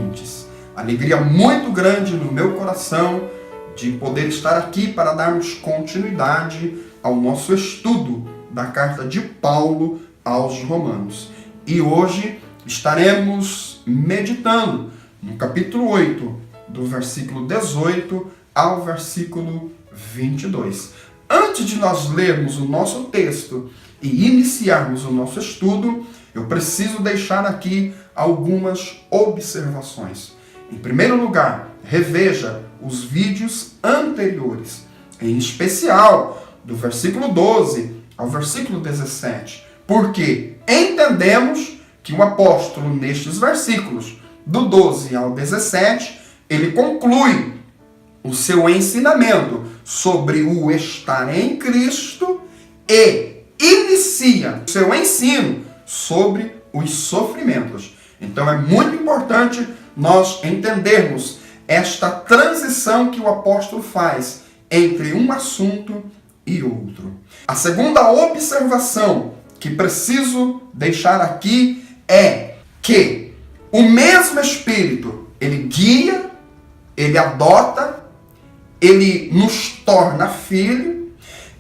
ouvintes. Alegria muito grande no meu coração de poder estar aqui para darmos continuidade ao nosso estudo da carta de Paulo aos Romanos. E hoje estaremos meditando no capítulo 8, do versículo 18 ao versículo 22. Antes de nós lermos o nosso texto e iniciarmos o nosso estudo, eu preciso deixar aqui algumas observações. Em primeiro lugar, reveja os vídeos anteriores, em especial do versículo 12 ao versículo 17, porque entendemos que o apóstolo, nestes versículos, do 12 ao 17, ele conclui o seu ensinamento sobre o estar em Cristo e inicia o seu ensino sobre os sofrimentos. Então é muito importante nós entendermos esta transição que o apóstolo faz entre um assunto e outro. A segunda observação que preciso deixar aqui é que o mesmo Espírito, ele guia, ele adota, ele nos torna filho,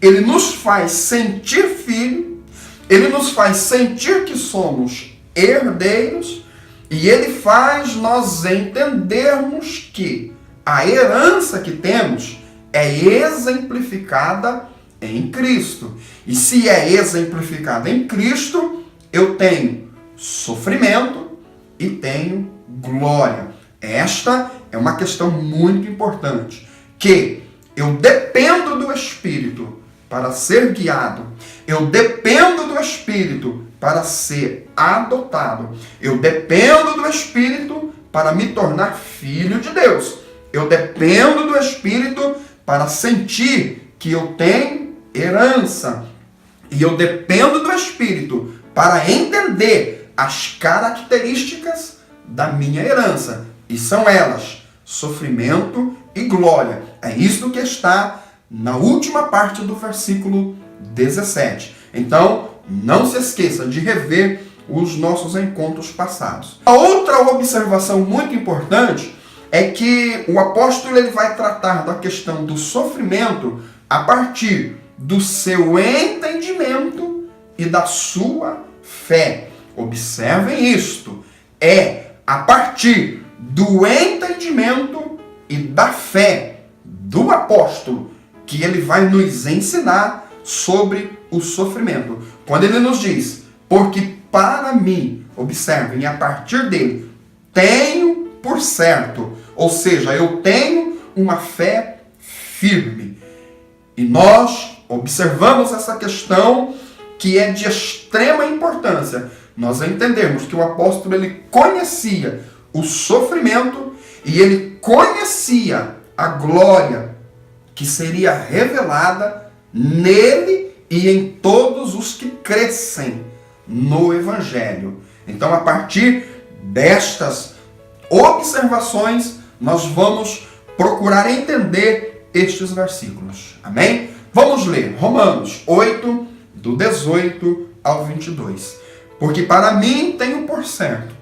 ele nos faz sentir filho, ele nos faz sentir que somos herdeiros, e ele faz nós entendermos que a herança que temos é exemplificada em Cristo. E se é exemplificada em Cristo, eu tenho sofrimento e tenho glória. Esta é uma questão muito importante, que eu dependo do Espírito para ser guiado, eu dependo do Espírito para ser adotado, eu dependo do Espírito para me tornar filho de Deus, eu dependo do Espírito para sentir que eu tenho herança, e eu dependo do Espírito para entender as características da minha herança, e são elas sofrimento e glória. É isso que está na última parte do versículo 17. Então, não se esqueça de rever os nossos encontros passados. A outra observação muito importante é que o apóstolo ele vai tratar da questão do sofrimento a partir do seu entendimento e da sua fé. Observem isto. É a partir do entendimento e da fé do apóstolo que ele vai nos ensinar sobre o sofrimento. Quando ele nos diz, porque para mim, observem, a partir dele, tenho por certo, ou seja, eu tenho uma fé firme. E nós observamos essa questão que é de extrema importância. Nós entendemos que o apóstolo ele conhecia o sofrimento e ele conhecia a glória que seria revelada nele e em todos os que crescem no Evangelho. Então, a partir destas observações, nós vamos procurar entender estes versículos. Amém? Vamos ler Romanos 8, do 18 ao 22. Porque para mim tenho por certo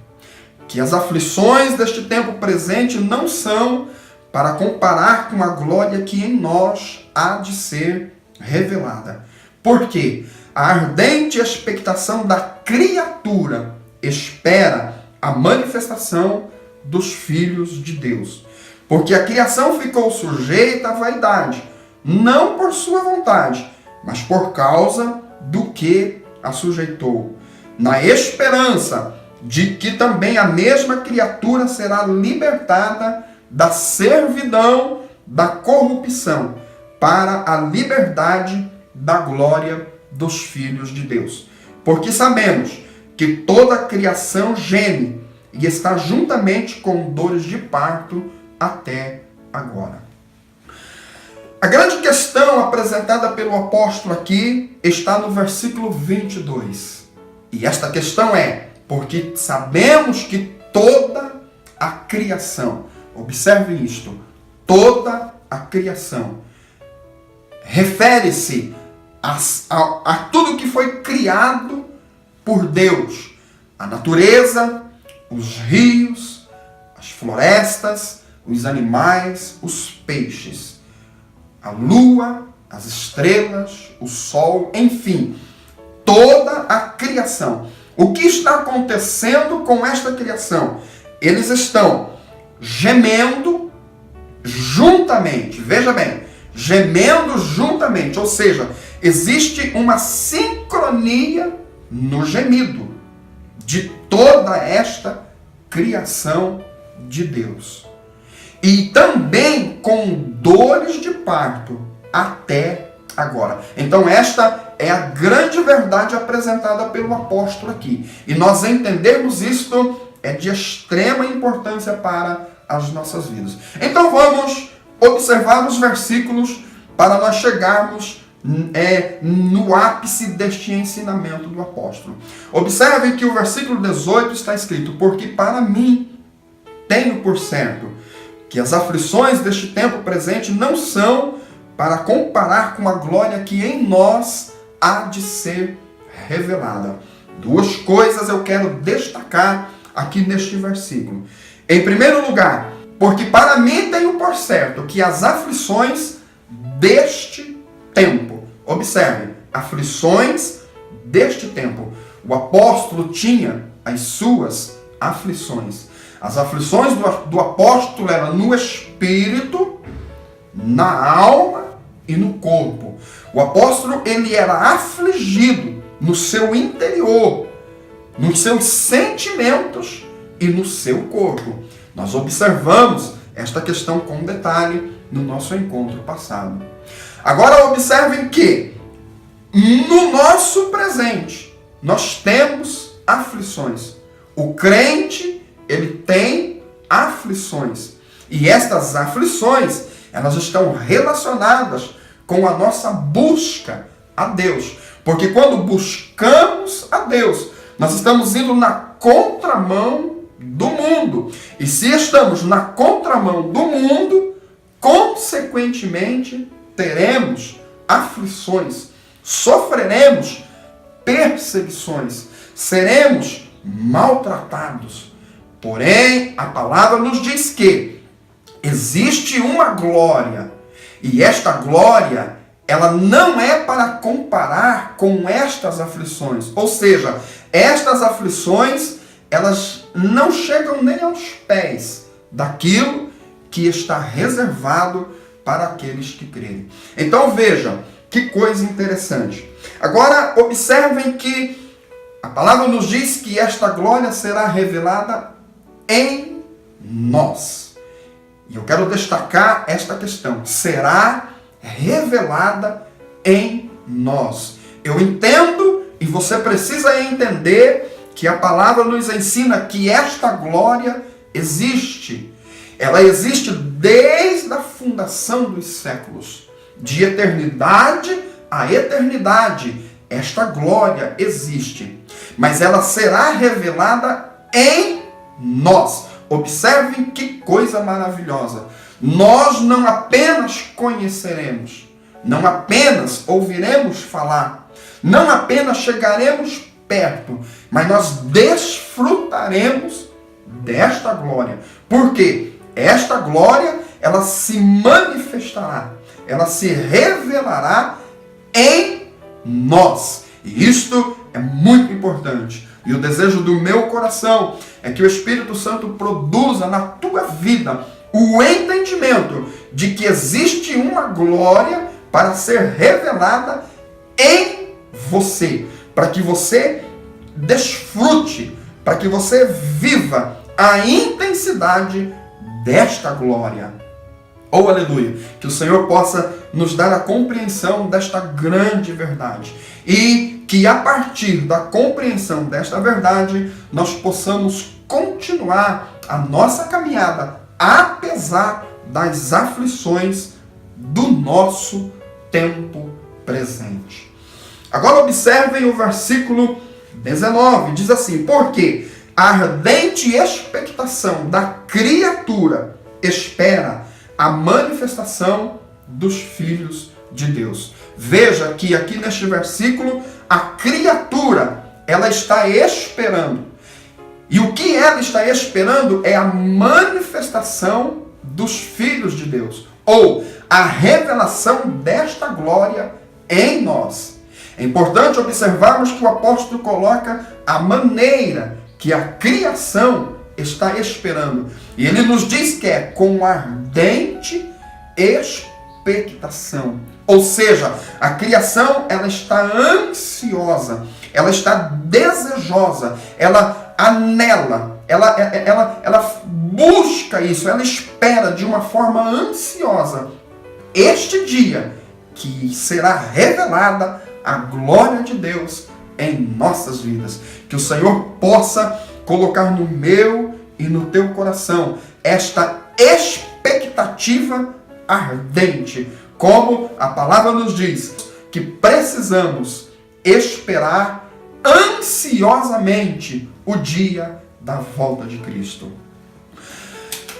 que as aflições deste tempo presente não são para comparar com a glória que em nós há de ser revelada. Porque a ardente expectação da criatura espera a manifestação dos filhos de Deus. Porque a criação ficou sujeita à vaidade, não por sua vontade, mas por causa do que a sujeitou, na esperança de que também a mesma criatura será libertada da servidão da corrupção para a liberdade da glória dos filhos de Deus. Porque sabemos que toda a criação geme e está juntamente com dores de parto até agora. A grande questão apresentada pelo apóstolo aqui está no versículo 22. E esta questão é, porque sabemos que toda a criação, observem isto, toda a criação refere-se a tudo que foi criado por Deus. A natureza, os rios, as florestas, os animais, os peixes, a lua, as estrelas, o sol, enfim, toda a criação. O que está acontecendo com esta criação? Eles estão gemendo juntamente, veja bem, gemendo juntamente, ou seja, existe uma sincronia no gemido de toda esta criação de Deus. E também com dores de parto até agora. Então esta é a grande verdade apresentada pelo apóstolo aqui. E nós entendermos isto é de extrema importância para as nossas vidas. Então vamos observar os versículos para nós chegarmos no ápice deste ensinamento do apóstolo. Observe que o versículo 18 está escrito: porque para mim tenho por certo que as aflições deste tempo presente não são para comparar com a glória que em nós há de ser revelada. Duas coisas eu quero destacar aqui neste versículo. Em primeiro lugar, porque para mim tenho por certo que as aflições deste tempo, observe, aflições deste tempo. O apóstolo tinha as suas aflições. As aflições do apóstolo eram no espírito, na alma e no corpo. O apóstolo, ele era afligido no seu interior, nos seus sentimentos e no seu corpo. Nós observamos esta questão com detalhe no nosso encontro passado. Agora observem que no nosso presente nós temos aflições. O crente, ele tem aflições. E estas aflições, elas estão relacionadas com a nossa busca a Deus. Porque quando buscamos a Deus, nós estamos indo na contramão do mundo. E se estamos na contramão do mundo, consequentemente, teremos aflições, sofreremos perseguições, seremos maltratados. Porém, a palavra nos diz que existe uma glória, e esta glória, ela não é para comparar com estas aflições. Ou seja, estas aflições, elas não chegam nem aos pés daquilo que está reservado para aqueles que creem. Então veja, que coisa interessante. Agora observem que a palavra nos diz que esta glória será revelada em nós. E eu quero destacar esta questão. Será revelada em nós. Eu entendo e você precisa entender que a palavra nos ensina que esta glória existe. Ela existe desde a fundação dos séculos. De eternidade a eternidade, esta glória existe. Mas ela será revelada em nós. Observem que coisa maravilhosa. Nós não apenas conheceremos, não apenas ouviremos falar, não apenas chegaremos perto, mas nós desfrutaremos desta glória. Por quê? Esta glória, ela se manifestará, ela se revelará em nós. E isto é muito importante. E o desejo do meu coração é que o Espírito Santo produza na tua vida o entendimento de que existe uma glória para ser revelada em você, para que você desfrute, para que você viva a intensidade desta glória. Oh, aleluia! Que o Senhor possa nos dar a compreensão desta grande verdade. E que a partir da compreensão desta verdade, nós possamos continuar a nossa caminhada, apesar das aflições do nosso tempo presente. Agora observem o versículo 19, diz assim: porque a ardente expectação da criatura espera a manifestação dos filhos de Deus. Veja que aqui neste versículo, a criatura, ela está esperando. E o que ela está esperando é a manifestação manifestação dos filhos de Deus, ou a revelação desta glória em nós. É importante observarmos que o apóstolo coloca a maneira que a criação está esperando. E ele nos diz que é com ardente expectação. Ou seja, a criação ela está ansiosa, ela está desejosa, ela anela, ela busca isso, ela espera de uma forma ansiosa este dia que será revelada a glória de Deus em nossas vidas. Que o Senhor possa colocar no meu e no teu coração esta expectativa ardente, como a palavra nos diz, que precisamos esperar ansiosamente o dia da volta de Cristo.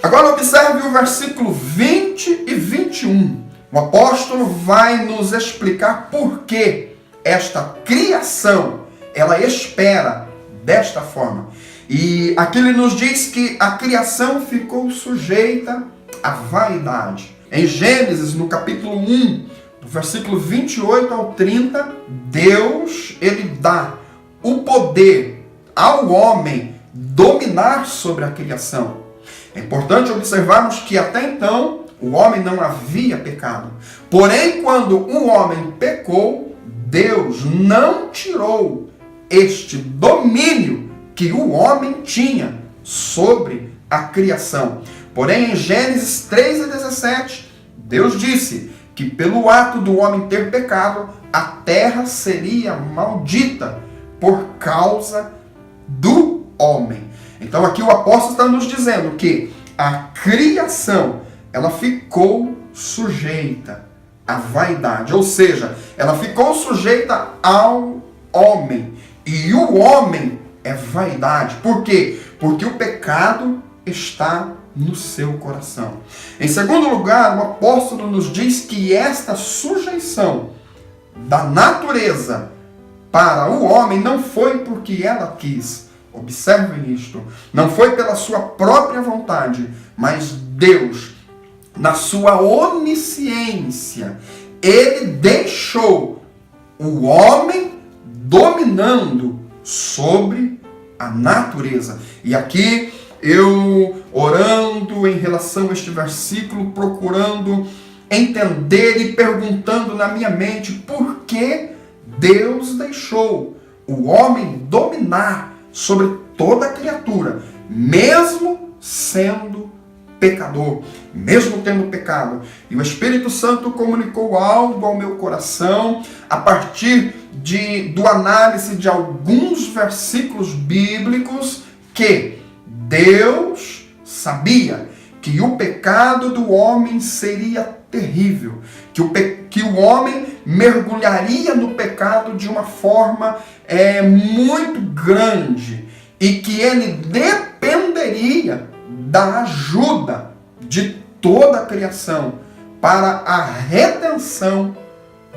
Agora observe o versículo 20 e 21. O apóstolo vai nos explicar por que esta criação, ela espera desta forma. E aqui ele nos diz que a criação ficou sujeita à vaidade. Em Gênesis, no capítulo 1, do versículo 28 ao 30, Deus, ele dá o poder ao homem dominar sobre a criação. É importante observarmos que até então o homem não havia pecado. Porém, quando o homem pecou, Deus não tirou este domínio que o homem tinha sobre a criação. Porém, em Gênesis 3:17, Deus disse que pelo ato do homem ter pecado, a terra seria maldita por causa do homem. Então aqui o apóstolo está nos dizendo que a criação, ela ficou sujeita à vaidade, ou seja, ela ficou sujeita ao homem. E o homem é vaidade. Por quê? Porque o pecado está no seu coração. Em segundo lugar, o apóstolo nos diz que esta sujeição da natureza para o homem não foi porque ela quis. Observem isto. Não foi pela sua própria vontade, mas Deus, na sua onisciência, ele deixou o homem dominando sobre a natureza. E aqui eu, orando em relação a este versículo, procurando entender e perguntando na minha mente por que Deus deixou o homem dominar sobre toda a criatura, mesmo sendo pecador, mesmo tendo pecado. E o Espírito Santo comunicou algo ao meu coração a partir do análise de alguns versículos bíblicos, que Deus sabia que o pecado do homem seria terrível, que o homem mergulharia no pecado de uma forma muito grande e que ele dependeria da ajuda de toda a criação para a redenção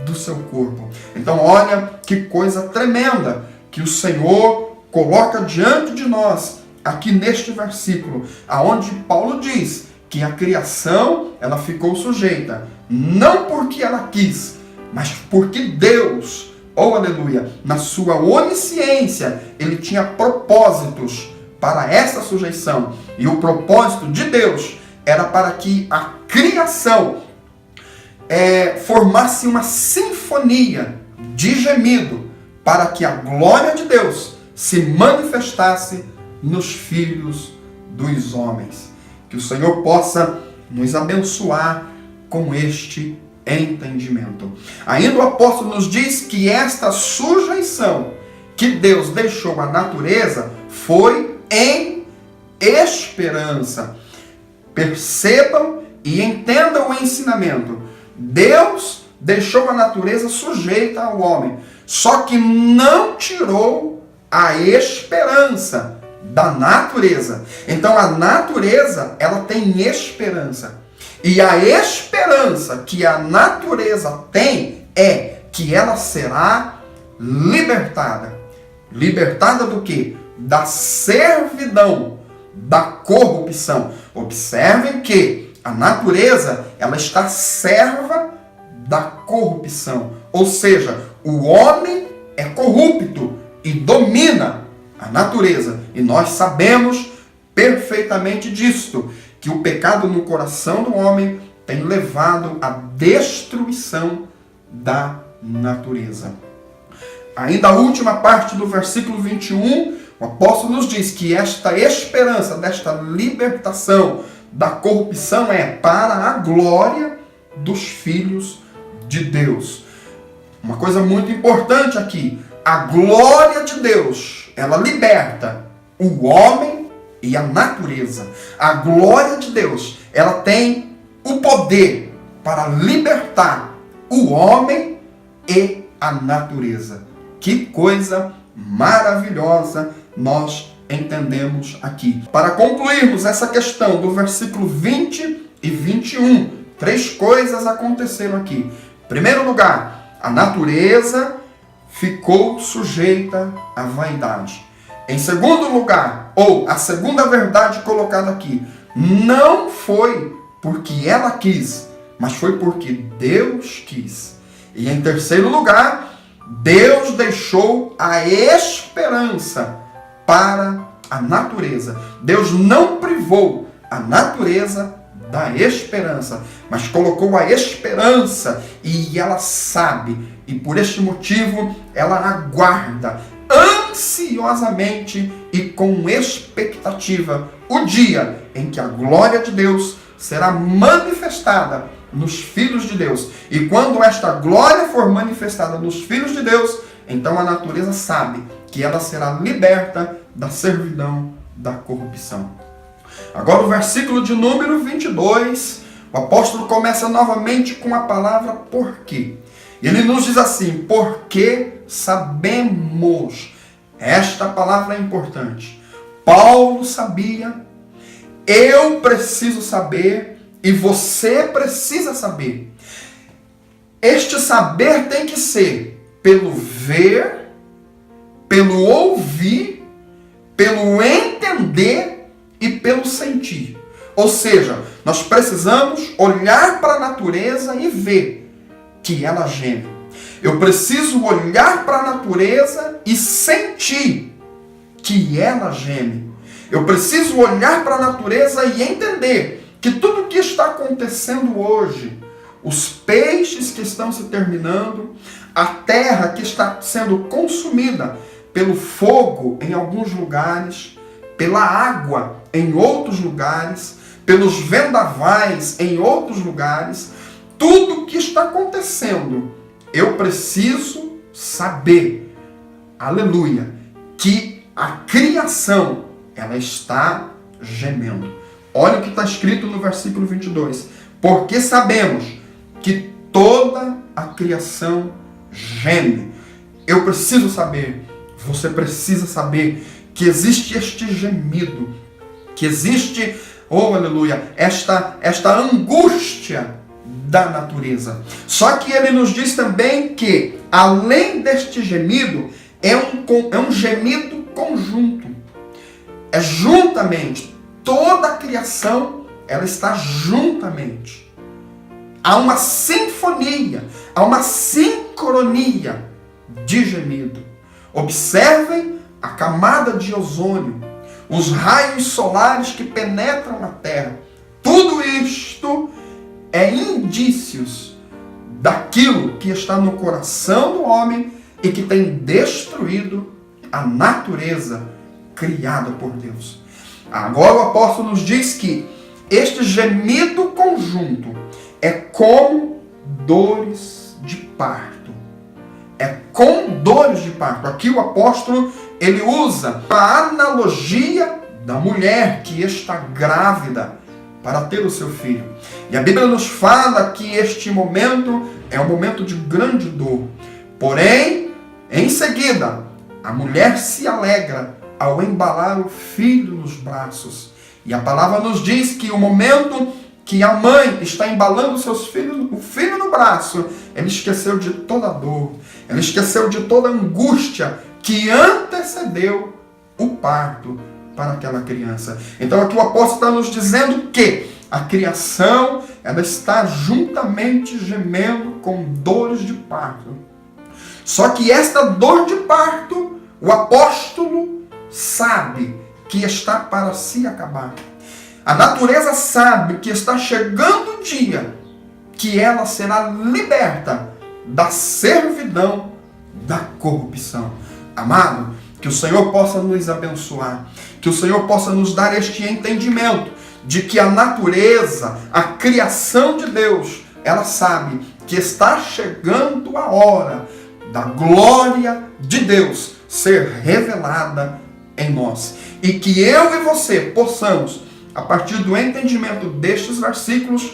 do seu corpo. Então olha que coisa tremenda que o Senhor coloca diante de nós aqui neste versículo, aonde Paulo diz que a criação ela ficou sujeita, não porque ela quis, mas porque Deus, oh aleluia, na sua onisciência, ele tinha propósitos para essa sujeição. E o propósito de Deus era para que a criação formasse uma sinfonia de gemido, para que a glória de Deus se manifestasse nos filhos dos homens. Que o Senhor possa nos abençoar com este entendimento. Ainda o apóstolo nos diz que esta sujeição que Deus deixou à natureza foi em esperança. Percebam e entendam o ensinamento. Deus deixou a natureza sujeita ao homem, só que não tirou a esperança da natureza. Então a natureza, ela tem esperança. E a esperança que a natureza tem é que ela será libertada. Libertada do quê? Da servidão da corrupção. Observem que a natureza, ela está serva da corrupção. Ou seja, o homem é corrupto e domina a natureza. E nós sabemos perfeitamente disto, que o pecado no coração do homem tem levado à destruição da natureza. Ainda a última parte do versículo 21, o apóstolo nos diz que esta esperança, desta libertação da corrupção é para a glória dos filhos de Deus. Uma coisa muito importante aqui, a glória de Deus, ela liberta o homem e a natureza. A glória de Deus, ela tem o poder para libertar o homem e a natureza. Que coisa maravilhosa nós entendemos aqui. Para concluirmos essa questão do versículo 20 e 21, 3 coisas aconteceram aqui. Em primeiro lugar, a natureza ficou sujeita à vaidade. Em segundo lugar, ou a segunda verdade colocada aqui, não foi porque ela quis, mas foi porque Deus quis. E em terceiro lugar, Deus deixou a esperança para a natureza. Deus não privou a natureza da esperança, mas colocou a esperança e ela sabe, e por este motivo ela aguarda ansiosamente e com expectativa o dia em que a glória de Deus será manifestada nos filhos de Deus. E quando esta glória for manifestada nos filhos de Deus, então a natureza sabe que ela será liberta da servidão da corrupção. Agora o versículo de número 22, o apóstolo começa novamente com a palavra porquê. Ele nos diz assim, porque sabemos. Esta palavra é importante. Paulo sabia, eu preciso saber, e você precisa saber. Este saber tem que ser pelo ver, pelo ouvir, pelo entender e pelo sentir. Ou seja, nós precisamos olhar para a natureza e ver que ela geme. Eu preciso olhar para a natureza e sentir que ela geme. Eu preciso olhar para a natureza e entender que tudo o que está acontecendo hoje, os peixes que estão se terminando, a terra que está sendo consumida pelo fogo em alguns lugares, pela água em outros lugares, pelos vendavais em outros lugares, tudo o que está acontecendo, eu preciso saber, aleluia, que a criação, ela está gemendo. Olha o que está escrito no versículo 22. Porque sabemos que toda a criação geme. Eu preciso saber, você precisa saber que existe este gemido, que existe, oh aleluia, esta angústia da natureza. Só que ele nos diz também que, além deste gemido, é um gemido conjunto. É juntamente. Toda a criação, ela está juntamente. Há uma sinfonia, há uma sincronia de gemido. Observem a camada de ozônio, os raios solares que penetram na Terra. Tudo isto é indícios daquilo que está no coração do homem e que tem destruído a natureza criada por Deus. Agora o apóstolo nos diz que este gemido conjunto é como dores de parto. É com dores de parto. Aqui o apóstolo, ele usa a analogia da mulher que está grávida para ter o seu filho. E a Bíblia nos fala que este momento é um momento de grande dor. Porém, em seguida, a mulher se alegra ao embalar o filho nos braços. E a palavra nos diz que o momento que a mãe está embalando seus filhos, o filho no braço, ela esqueceu de toda a dor, ela esqueceu de toda a angústia que antecedeu o parto, para aquela criança. Então aqui o apóstolo está nos dizendo que a criação, ela está juntamente gemendo com dores de parto. Só que esta dor de parto, o apóstolo sabe que está para se acabar. A natureza sabe que está chegando o dia que ela será liberta da servidão, da corrupção. Amado, que o Senhor possa nos abençoar, que o Senhor possa nos dar este entendimento de que a natureza, a criação de Deus, ela sabe que está chegando a hora da glória de Deus ser revelada em nós. E que eu e você possamos, a partir do entendimento destes versículos,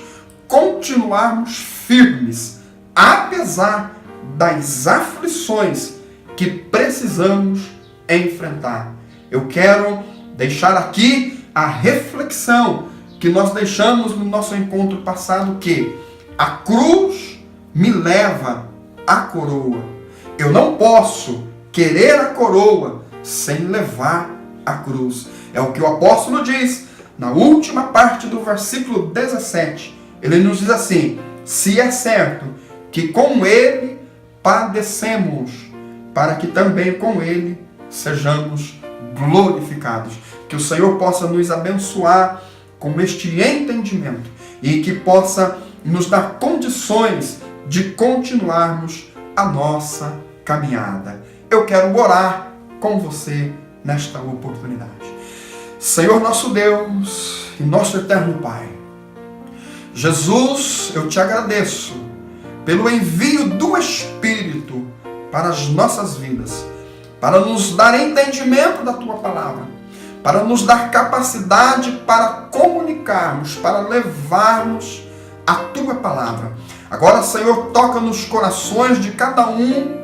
continuarmos firmes, apesar das aflições que precisamos enfrentar. Eu quero deixar aqui a reflexão que nós deixamos no nosso encontro passado, que a cruz me leva à coroa. Eu não posso querer a coroa sem levar a cruz. É o que o apóstolo diz na última parte do versículo 17. Ele nos diz assim: se é certo que com ele padecemos, para que também com ele sejamos glorificados. Que o Senhor possa nos abençoar com este entendimento e que possa nos dar condições de continuarmos a nossa caminhada. Eu quero orar com você nesta oportunidade. Senhor nosso Deus e nosso eterno Pai, Jesus, eu te agradeço pelo envio do Espírito para as nossas vidas, para nos dar entendimento da Tua palavra, para nos dar capacidade para comunicarmos, para levarmos a Tua palavra. Agora, Senhor, toca nos corações de cada um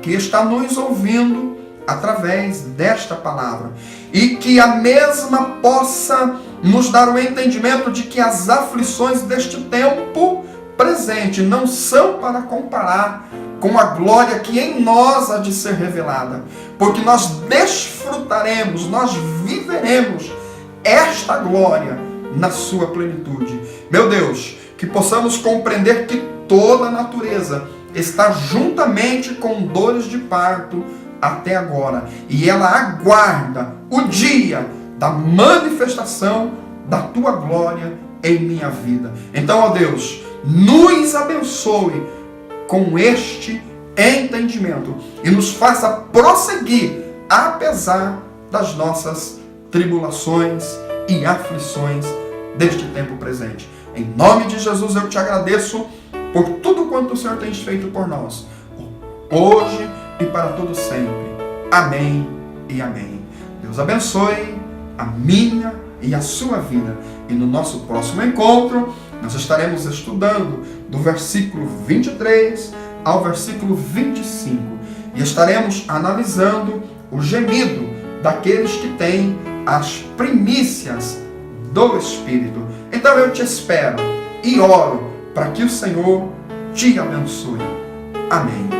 que está nos ouvindo através desta palavra, e que a mesma possa nos dar o entendimento de que as aflições deste tempo presente não são para comparar com a glória que em nós há de ser revelada, porque nós desfrutaremos, nós viveremos esta glória na sua plenitude. Meu Deus, que possamos compreender que toda a natureza está juntamente com dores de parto até agora, e ela aguarda o dia da manifestação da Tua glória em minha vida. Então, ó Deus, nos abençoe com este entendimento e nos faça prosseguir apesar das nossas tribulações e aflições deste tempo presente. Em nome de Jesus eu te agradeço por tudo quanto o Senhor tem feito por nós, hoje e para todo sempre. Amém e amém. Deus abençoe a minha e a sua vida. E no nosso próximo encontro, nós estaremos estudando do versículo 23 ao versículo 25. E estaremos analisando o gemido daqueles que têm as primícias do Espírito. Então eu te espero e oro para que o Senhor te abençoe. Amém.